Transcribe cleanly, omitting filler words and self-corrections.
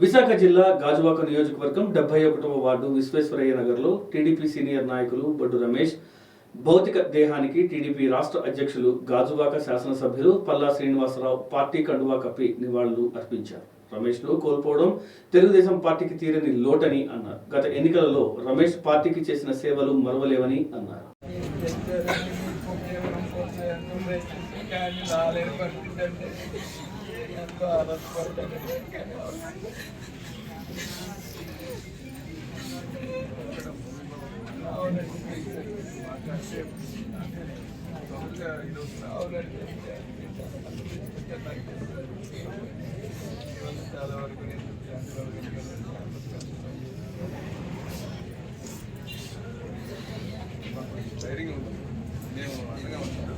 విశాఖ జిల్లా గాజువాక నియోజకవర్గం 71వ వార్డు విశ్వేశ్వరయ్య నగర్లో టీడీపీ సీనియర్ నాయకులు బొడ్డు రమేష్ భౌతిక దేహానికి టీడీపీ రాష్ట్ర అధ్యక్షులు గాజువాక శాసనసభ్యులు పల్లా శ్రీనివాసరావు పార్టీ కండువా కప్పి నివాళులు అర్పించారు. రమేష్ను కోల్పోవడం తెలుగుదేశం పార్టీకి తీరని లోటని అన్నారు. గత ఎన్నికలలో రమేష్ పార్టీకి చేసిన సేవలు మరువలేవని అన్నారు. చాలా వరకు ధైర్యంగా ఉంటుంది. మేము అండగా ఉంటాం.